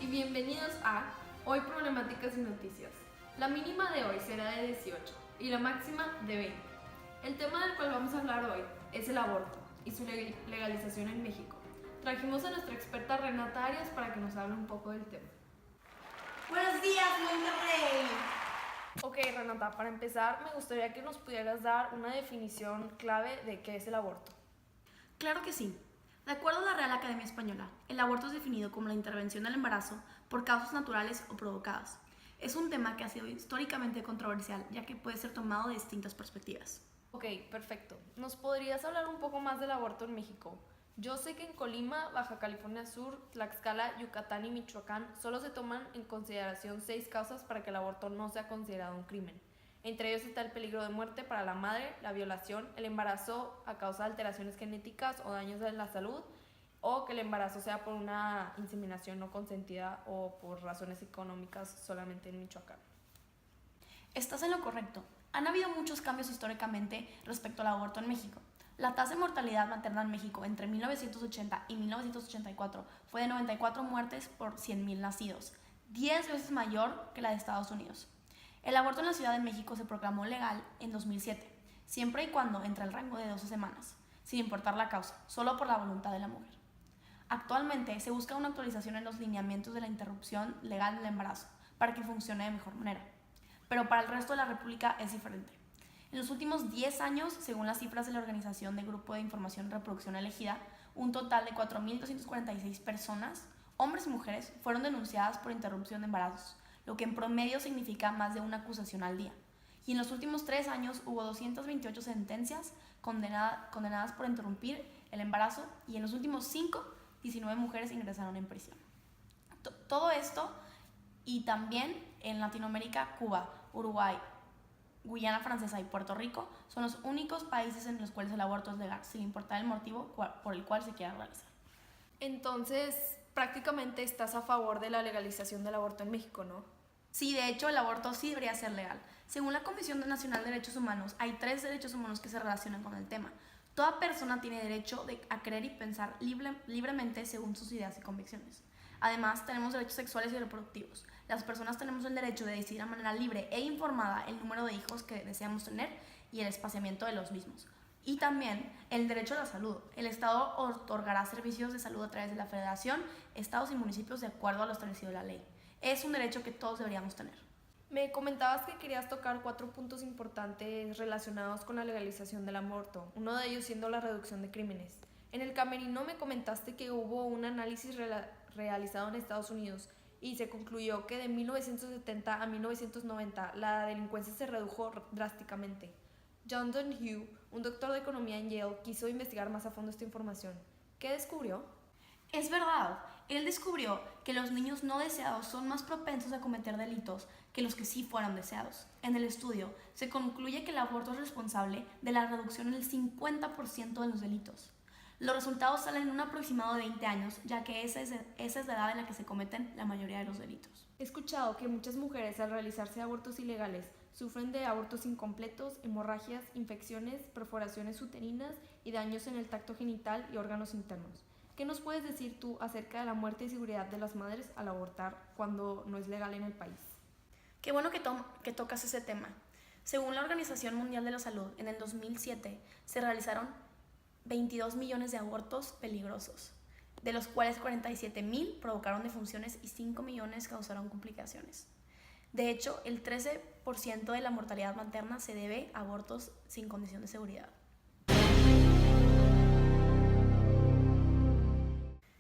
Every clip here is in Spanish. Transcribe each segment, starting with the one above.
bienvenidos a Hoy Problemáticas y Noticias. La mínima de hoy será de 18 y la máxima de 20. El tema del cual vamos a hablar hoy es el aborto y su legalización en México. Trajimos a nuestra experta Renata Arias para que nos hable un poco del tema. Buenos días, Monterrey. Ok, Renata, para empezar me gustaría que nos pudieras dar una definición clave de qué es el aborto. Claro que sí. De acuerdo a la Real Academia Española, el aborto es definido como la intervención del embarazo por causas naturales o provocadas. Es un tema que ha sido históricamente controversial, ya que puede ser tomado de distintas perspectivas. Ok, perfecto. ¿Nos podrías hablar un poco más del aborto en México? Yo sé que en Colima, Baja California Sur, Tlaxcala, Yucatán y Michoacán solo se toman en consideración 6 causas para que el aborto no sea considerado un crimen. Entre ellos está el peligro de muerte para la madre, la violación, el embarazo a causa de alteraciones genéticas o daños de la salud, o que el embarazo sea por una inseminación no consentida o por razones económicas solamente en Michoacán. Estás en lo correcto. Han habido muchos cambios históricamente respecto al aborto en México. La tasa de mortalidad materna en México entre 1980 y 1984 fue de 94 muertes por 100,000 nacidos, 10 veces mayor que la de Estados Unidos. El aborto en la Ciudad de México se proclamó legal en 2007, siempre y cuando entre el rango de 12 semanas, sin importar la causa, solo por la voluntad de la mujer. Actualmente se busca una actualización en los lineamientos de la interrupción legal del embarazo para que funcione de mejor manera, pero para el resto de la República es diferente. En los últimos 10 años, según las cifras de la Organización de Grupo de Información y Reproducción Elegida, un total de 4,246 personas, hombres y mujeres, fueron denunciadas por interrupción de embarazos, lo que en promedio significa más de una acusación al día. Y en los últimos 3 años hubo 228 sentencias condenadas por interrumpir el embarazo, y en los últimos 5, 19 mujeres ingresaron en prisión. Todo esto, y también en Latinoamérica, Cuba, Uruguay, Guyana Francesa y Puerto Rico son los únicos países en los cuales el aborto es legal, sin importar el motivo por el cual se quiera realizar. Entonces, prácticamente estás a favor de la legalización del aborto en México, ¿no? Sí, de hecho, el aborto sí debería ser legal. Según la Comisión Nacional de Derechos Humanos, hay 3 derechos humanos que se relacionan con el tema. Toda persona tiene derecho a creer y pensar libremente según sus ideas y convicciones. Además, tenemos derechos sexuales y reproductivos. Las personas tenemos el derecho de decidir de manera libre e informada el número de hijos que deseamos tener y el espaciamiento de los mismos. Y también el derecho a la salud. El Estado otorgará servicios de salud a través de la Federación, estados y municipios de acuerdo a lo establecido en la ley. Es un derecho que todos deberíamos tener. Me comentabas que querías tocar 4 puntos importantes relacionados con la legalización del aborto, uno de ellos siendo la reducción de crímenes. En el camerino me comentaste que hubo un análisis realizado en Estados Unidos y se concluyó que de 1970 a 1990 la delincuencia se redujo drásticamente. John Donahue, un doctor de economía en Yale, quiso investigar más a fondo esta información. ¿Qué descubrió? Es verdad, él descubrió que los niños no deseados son más propensos a cometer delitos que los que sí fueron deseados. En el estudio se concluye que el aborto es responsable de la reducción del 50% de los delitos. Los resultados salen en un aproximado de 20 años, ya que esa es la edad en la que se cometen la mayoría de los delitos. He escuchado que muchas mujeres al realizarse abortos ilegales sufren de abortos incompletos, hemorragias, infecciones, perforaciones uterinas y daños en el tracto genital y órganos internos. ¿Qué nos puedes decir tú acerca de la muerte y seguridad de las madres al abortar cuando no es legal en el país? Qué bueno que tocas ese tema. Según la Organización Mundial de la Salud, en el 2007 se realizaron 22 millones de abortos peligrosos, de los cuales 47,000 provocaron defunciones y 5 millones causaron complicaciones. De hecho, el 13% de la mortalidad materna se debe a abortos sin condición de seguridad.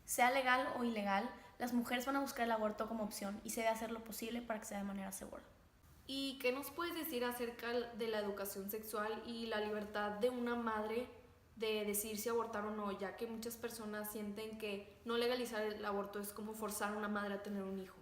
Sea legal o ilegal, las mujeres van a buscar el aborto como opción y se debe hacer lo posible para que sea de manera segura. ¿Y qué nos puedes decir acerca de la educación sexual y la libertad de una madre de decidir si abortar o no, ya que muchas personas sienten que no legalizar el aborto es como forzar a una madre a tener un hijo?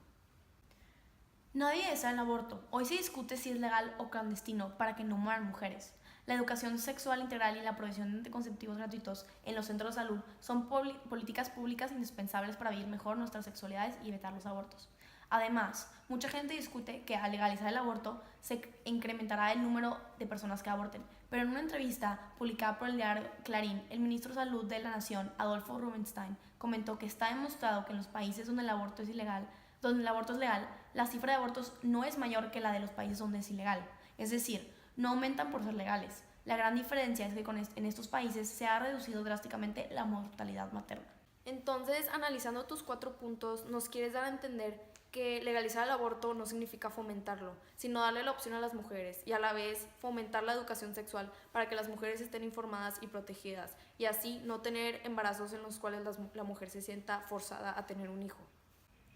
Nadie desea el aborto. Hoy se discute si es legal o clandestino para que no mueran mujeres. La educación sexual integral y la provisión de anticonceptivos gratuitos en los centros de salud son políticas públicas indispensables para vivir mejor nuestras sexualidades y evitar los abortos. Además, mucha gente discute que al legalizar el aborto se incrementará el número de personas que aborten, pero en una entrevista publicada por el diario Clarín, el ministro de Salud de la Nación, Adolfo Rubinstein, comentó que está demostrado que en los países donde el aborto es ilegal donde el aborto es legal, la cifra de abortos no es mayor que la de los países donde es ilegal. Es decir, no aumentan por ser legales. La gran diferencia es que en estos países se ha reducido drásticamente la mortalidad materna. Entonces, analizando tus 4 puntos, nos quieres dar a entender que legalizar el aborto no significa fomentarlo, sino darle la opción a las mujeres y a la vez fomentar la educación sexual para que las mujeres estén informadas y protegidas y así no tener embarazos en los cuales la mujer se sienta forzada a tener un hijo.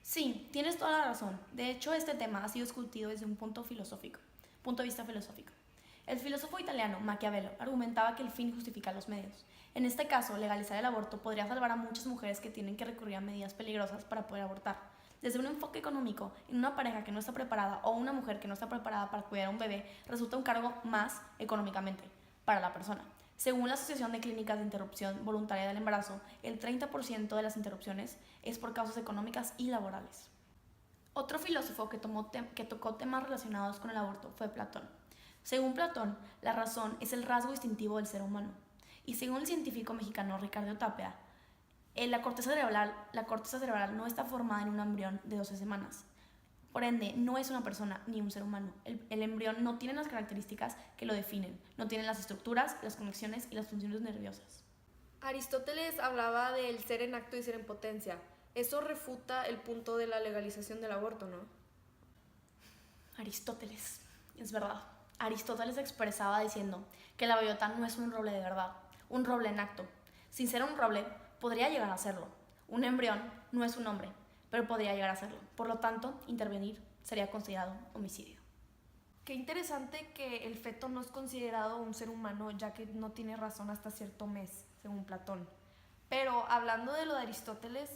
Sí, tienes toda la razón. De hecho, este tema ha sido discutido desde un punto de vista filosófico. El filósofo italiano Maquiavelo argumentaba que el fin justifica los medios. En este caso, legalizar el aborto podría salvar a muchas mujeres que tienen que recurrir a medidas peligrosas para poder abortar. Desde un enfoque económico, en una pareja que no está preparada o una mujer que no está preparada para cuidar a un bebé, resulta un cargo más económicamente para la persona. Según la Asociación de Clínicas de Interrupción Voluntaria del Embarazo, el 30% de las interrupciones es por causas económicas y laborales. Otro filósofo que tocó temas relacionados con el aborto fue Platón. Según Platón, la razón es el rasgo distintivo del ser humano. Y según el científico mexicano Ricardo Tapia, la corteza cerebral no está formada en un embrión de 12 semanas. Por ende, no es una persona ni un ser humano. El embrión no tiene las características que lo definen, no tiene las estructuras, las conexiones y las funciones nerviosas. Aristóteles hablaba del ser en acto y ser en potencia. Eso refuta el punto de la legalización del aborto, ¿no? Aristóteles, es verdad. Aristóteles expresaba diciendo que la bellota no es un roble de verdad, un roble en acto. Sin ser un roble, podría llegar a serlo. Un embrión no es un hombre, pero podría llegar a serlo. Por lo tanto, intervenir sería considerado homicidio. Qué interesante que el feto no es considerado un ser humano, ya que no tiene razón hasta cierto mes, según Platón. Pero hablando de lo de Aristóteles,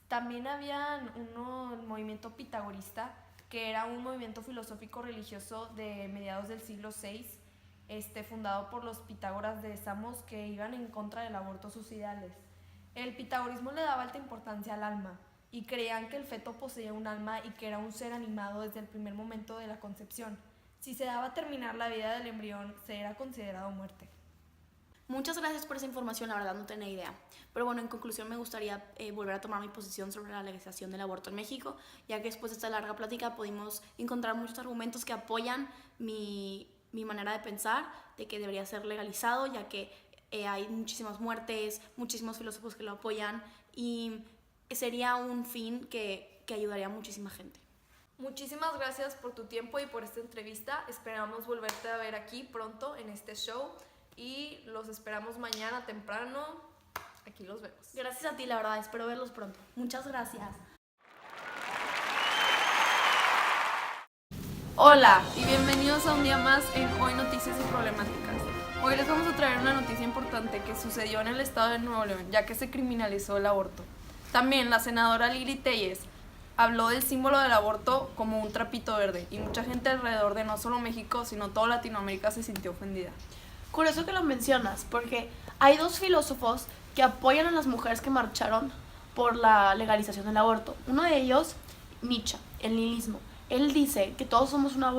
también había el movimiento pitagorista, que era un movimiento filosófico religioso de mediados del siglo VI, fundado por los Pitágoras de Samos, que iban en contra del aborto sus ideales. El pitagorismo le daba alta importancia al alma y creían que el feto poseía un alma y que era un ser animado desde el primer momento de la concepción. Si se daba a terminar la vida del embrión, se era considerado muerte. Muchas gracias por esa información, la verdad no tenía idea. Pero bueno, en conclusión me gustaría volver a tomar mi posición sobre la legalización del aborto en México, ya que después de esta larga plática pudimos encontrar muchos argumentos que apoyan mi manera de pensar, de que debería ser legalizado, ya que hay muchísimas muertes, muchísimos filósofos que lo apoyan y sería un fin que ayudaría a muchísima gente. Muchísimas gracias por tu tiempo y por esta entrevista. Esperamos volverte a ver aquí pronto en este show y los esperamos mañana temprano. Aquí los vemos. Gracias a ti, la verdad, espero verlos pronto. Muchas gracias. Hola y bienvenidos a un día más en Hoy Noticias y Problemáticas. Hoy les vamos a traer una noticia importante que sucedió en el estado de Nuevo León, ya que se criminalizó el aborto. También la senadora Lili Telles habló del símbolo del aborto como un trapito verde y mucha gente alrededor de no solo México, sino toda Latinoamérica se sintió ofendida. Curioso que lo mencionas, porque hay 2 filósofos que apoyan a las mujeres que marcharon por la legalización del aborto. Uno de ellos, Nietzsche, el nihilismo. Él dice que todos somos una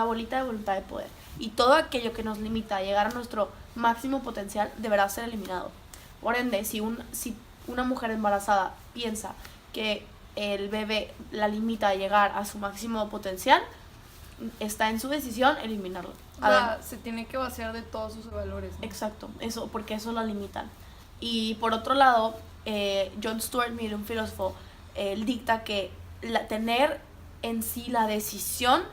bolita de voluntad de poder y todo aquello que nos limita a llegar a nuestro máximo potencial deberá ser eliminado. Por ende, si una mujer embarazada piensa que el bebé la limita a llegar a su máximo potencial, está en su decisión eliminarlo. O sea, se tiene que vaciar de todos sus valores, ¿no? Exacto, eso, porque eso la limitan. Y por otro lado, John Stuart Mill, un filósofo, él dicta que tener en sí la decisión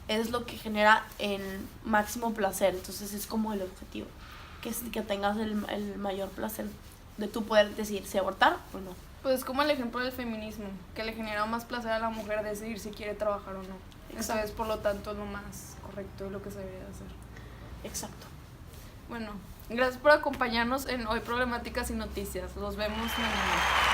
es lo que genera el máximo placer. Entonces es como el objetivo, que tengas el mayor placer de tú poder decidir si abortar o no. Pues es como el ejemplo del feminismo, que le genera más placer a la mujer decidir si quiere trabajar o no. Eso es, por lo tanto, lo más correcto y lo que se debería hacer. Exacto. Bueno, gracias por acompañarnos en Hoy Problemáticas y Noticias. Los vemos mañana.